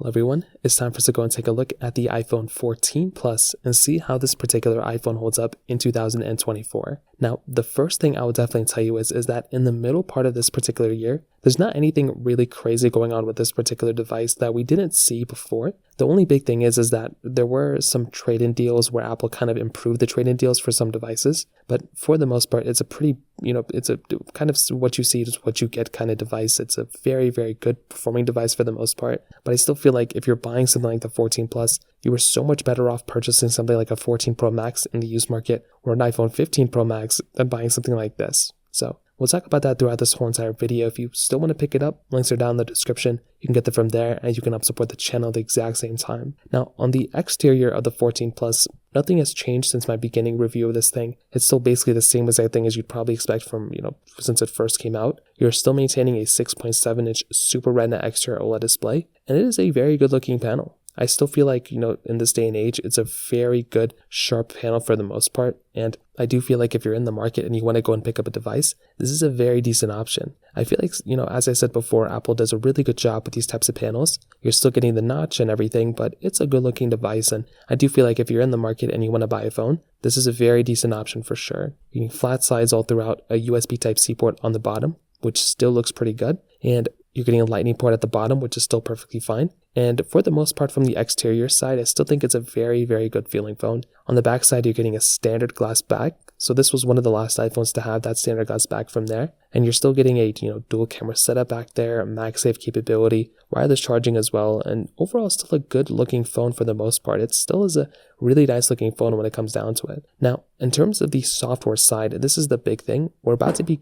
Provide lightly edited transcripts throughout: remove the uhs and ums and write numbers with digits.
Hello everyone, it's time for us to go and take a look at the iPhone 14 Plus and see how this particular iPhone holds up in 2024. Now, the first thing I would definitely tell you is that in the middle part of this particular year, there's not anything really crazy going on with this particular device that we didn't see before. The only big thing is that there were some trade-in deals where Apple kind of improved the trade-in deals for some devices, but for the most part, it's a pretty, it's a kind of what you see is what you get kind of device. It's a very, very good performing device for the most part, but I still feel like if you're buying something like the 14 Plus, you were so much better off purchasing something like a 14 Pro Max in the used market or an iPhone 15 Pro Max than buying something like this. So we'll talk about that throughout this whole entire video. If you still want to pick it up, links are down in the description. You can get them from there and you can help support the channel at the exact same time. Now, on the exterior of the 14 Plus, nothing has changed since my beginning review of this thing. It's still basically the same exact thing as you'd probably expect from, since it first came out. You're still maintaining a 6.7-inch Super Retina exterior OLED display, and it is a very good looking panel. I still feel like, in this day and age, it's a very good, sharp panel for the most part. And I do feel like if you're in the market and you want to go and pick up a device, this is a very decent option. I feel like, as I said before, Apple does a really good job with these types of panels. You're still getting the notch and everything, but it's a good looking device. And I do feel like if you're in the market and you want to buy a phone, this is a very decent option for sure. You can flat sides all throughout, a USB Type-C port on the bottom, which still looks pretty good. And you're getting a lightning port at the bottom, which is still perfectly fine. And for the most part from the exterior side, I still think it's a very, very good feeling phone. On the back side, you're getting a standard glass back. So this was one of the last iPhones to have that standard glass back from there. And you're still getting a dual camera setup back there, MagSafe capability, wireless charging as well. And overall, still a good looking phone for the most part. It still is a really nice looking phone when it comes down to it. Now, in terms of the software side, this is the big thing. We're about to be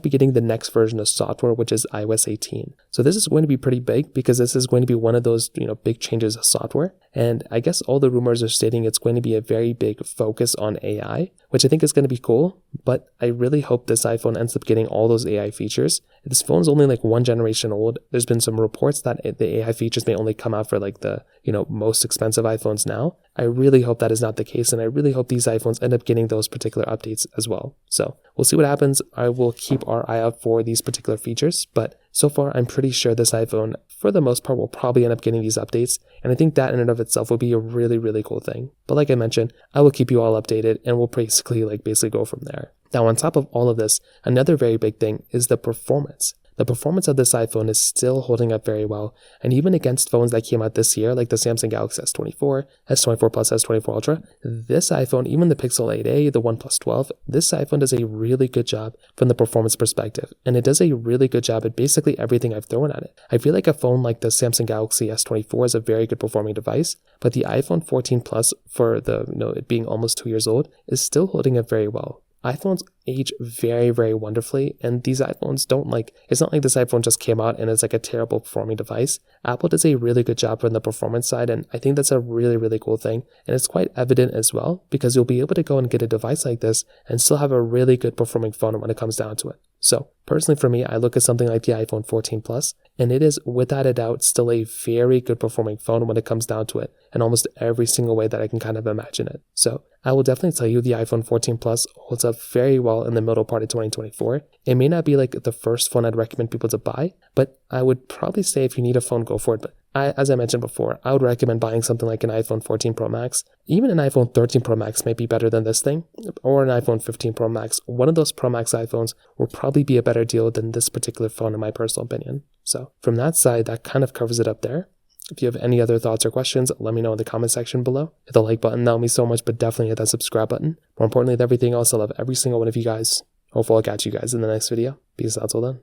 getting the next version of software, which is iOS 18. So this is going to be pretty big because this is going to be one of those, big changes of software. And I guess all the rumors are stating it's going to be a very big focus on AI, which I think is going to be cool. But I really hope this iPhone ends up getting all those AI features. This phone's only like one generation old. There's been some reports that the AI features may only come out for like the, most expensive iPhones now. I really hope that is not the case. And I really hope these iPhones end up getting those particular updates as well. So we'll see what happens. I will keep our eye out for these particular features, but so far, I'm pretty sure this iPhone, for the most part, will probably end up getting these updates. And I think that in and of itself will be a really, really cool thing. But like I mentioned, I will keep you all updated and we'll basically go from there. Now, on top of all of this, another very big thing is the performance. The performance of this iPhone is still holding up very well, and even against phones that came out this year, like the Samsung Galaxy S24, S24 Plus, S24 Ultra, this iPhone, even the Pixel 8a, the OnePlus 12, this iPhone does a really good job from the performance perspective, and it does a really good job at basically everything I've thrown at it. I feel like a phone like the Samsung Galaxy S24 is a very good performing device, but the iPhone 14 Plus, for the it being almost 2 years old, is still holding up very well. iPhones age very, very wonderfully, and these iPhones it's not like this iPhone just came out and it's like a terrible performing device. Apple does a really good job on the performance side, and I think that's a really, really cool thing. And it's quite evident as well, because you'll be able to go and get a device like this and still have a really good performing phone when it comes down to it. So personally for me, I look at something like the iPhone 14 Plus, and it is without a doubt still a very good performing phone when it comes down to it, in almost every single way that I can kind of imagine it. So I will definitely tell you the iPhone 14 Plus holds up very well in the middle part of 2024. It may not be like the first phone I'd recommend people to buy, but I would probably say if you need a phone, go for it. But as I mentioned before, I would recommend buying something like an iPhone 14 Pro Max. Even an iPhone 13 Pro Max may be better than this thing, or an iPhone 15 Pro Max. One of those Pro Max iPhones will probably be a better deal than this particular phone in my personal opinion. So from that side, that kind of covers it up there. If you have any other thoughts or questions, let me know in the comment section below. Hit the like button, that would mean so much, but definitely hit that subscribe button. More importantly than everything else, I love every single one of you guys. Hopefully I'll catch you guys in the next video. Peace out till then.